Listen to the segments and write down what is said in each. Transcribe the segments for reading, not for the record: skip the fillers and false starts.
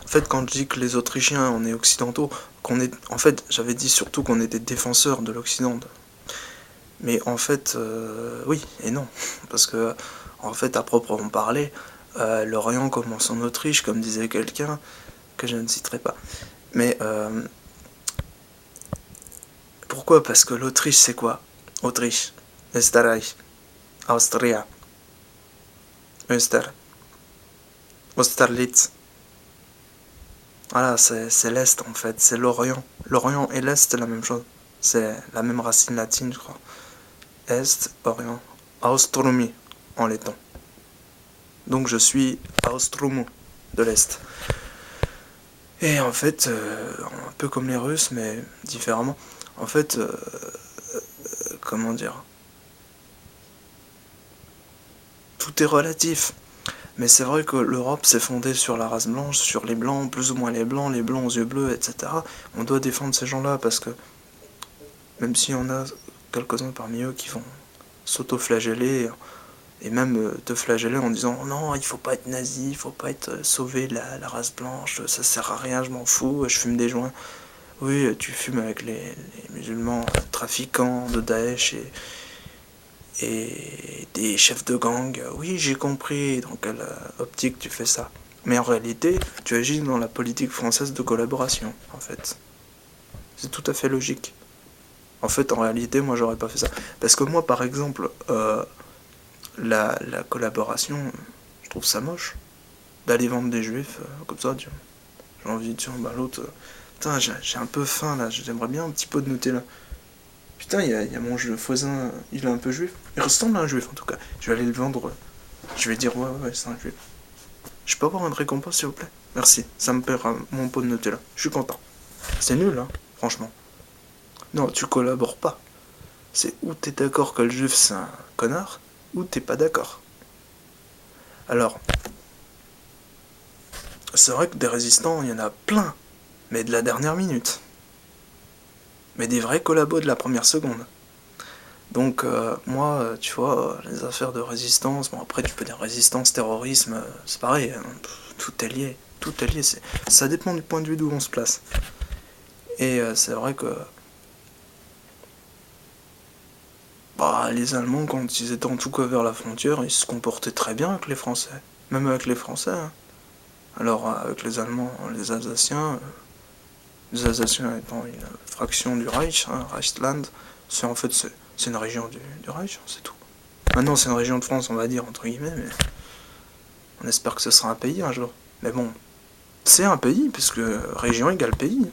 En fait, quand je dis que les Autrichiens, on est occidentaux, en fait, j'avais dit surtout qu'on était défenseurs de l'Occident. Mais en fait, oui et non. Parce que, en fait, à proprement parler, l'Orient commence en Autriche, comme disait quelqu'un, que je ne citerai pas. Mais pourquoi? Parce que l'Autriche, c'est quoi? Autriche, Österreich, Austria, Öster, Austerlitz. Voilà, c'est l'Est en fait, c'est l'Orient. L'Orient et l'Est, c'est la même chose. C'est la même racine latine, je crois. Est, Orient. Austrumi, en letton. Donc je suis Austromo, de l'Est. Et en fait, un peu comme les Russes, mais différemment. En fait, comment dire? Tout est relatif. Mais c'est vrai que l'Europe s'est fondée sur la race blanche, sur les blancs, plus ou moins les blancs aux yeux bleus, etc. On doit défendre ces gens-là parce que même si on a quelques-uns parmi eux qui vont s'auto-flageller et même te flageller en disant non, il faut pas être nazi, il faut pas être sauver la race blanche, ça sert à rien, je m'en fous, je fume des joints. Oui, tu fumes avec les musulmans trafiquants de Daesh et des chefs de gang. Oui, j'ai compris dans quelle optique tu fais ça. Mais en réalité, tu agis dans la politique française de collaboration, en fait. C'est tout à fait logique. En fait, en réalité, moi, j'aurais pas fait ça. Parce que moi, par exemple, la collaboration, je trouve ça moche. D'aller vendre des juifs, comme ça, j'ai envie de dire, bah l'autre, putain, j'ai un peu faim, là, j'aimerais bien un petit pot de Nutella. Putain, il y a mon voisin, il est un peu juif. Il ressemble à un juif, en tout cas. Je vais aller le vendre. Je vais dire, ouais, c'est un juif. Je peux avoir une récompense, s'il vous plaît? Merci, ça me paiera mon pot de Nutella. Je suis content. C'est nul, hein, franchement. Non, tu collabores pas. C'est ou t'es d'accord que le juif c'est un connard, ou t'es pas d'accord. Alors, c'est vrai que des résistants, il y en a plein, mais de la dernière minute. Mais des vrais collabos de la première seconde. Donc, moi, tu vois, les affaires de résistance, bon après tu peux dire résistance, terrorisme, c'est pareil, hein, tout est lié. Tout est lié, ça dépend du point de vue d'où on se place. Et c'est vrai que bah, les Allemands, quand ils étaient en tout cas vers la frontière, ils se comportaient très bien avec les Français. Même avec les Français. Hein. Alors, avec les Allemands, les Alsaciens étant une fraction du Reich, hein, Reichsland, c'est en fait c'est une région du Reich, c'est tout. Maintenant, c'est une région de France, on va dire, entre guillemets, mais on espère que ce sera un pays un jour. Mais bon, c'est un pays, puisque région égale pays.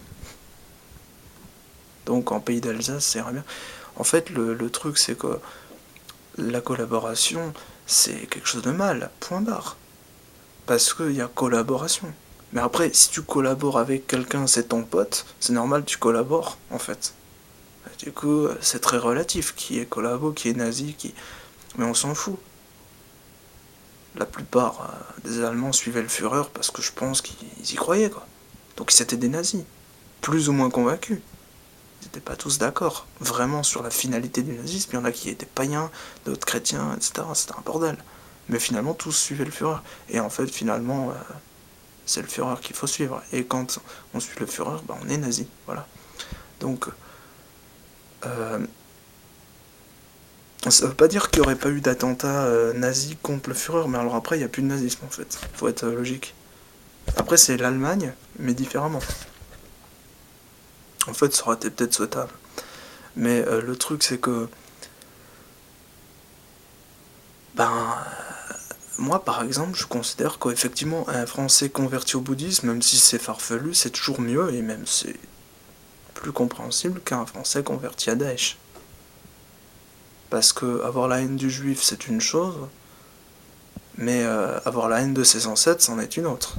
Donc, en pays d'Alsace, c'est bien. En fait, le truc, c'est que la collaboration, c'est quelque chose de mal, point barre. Parce qu'il y a collaboration. Mais après, si tu collabores avec quelqu'un, c'est ton pote, c'est normal, tu collabores, en fait. Du coup, c'est très relatif, qui est collabo, qui est nazi, qui... Mais on s'en fout. La plupart des Allemands suivaient le Führer parce que je pense qu'ils y croyaient, quoi. Donc c'était des nazis, plus ou moins convaincus. Ils n'étaient pas tous d'accord, vraiment, sur la finalité du nazisme. Il y en a qui étaient païens, d'autres chrétiens, etc. C'était un bordel. Mais finalement, tous suivaient le Führer. Et en fait, finalement, c'est le Führer qu'il faut suivre. Et quand on suit le Führer, bah, on est nazi. Voilà. Donc, euh, ça veut pas dire qu'il n'y aurait pas eu d'attentat nazi contre le Führer, mais alors après, il n'y a plus de nazisme en fait. Faut être logique. Après, c'est l'Allemagne, mais différemment. En fait, ça aurait été peut-être souhaitable. Mais le truc, c'est que. Ben. Moi, par exemple, je considère qu'effectivement, un Français converti au bouddhisme, même si c'est farfelu, c'est toujours mieux, et même c'est plus compréhensible qu'un Français converti à Daesh. Parce que avoir la haine du juif, c'est une chose, mais avoir la haine de ses ancêtres, c'en est une autre.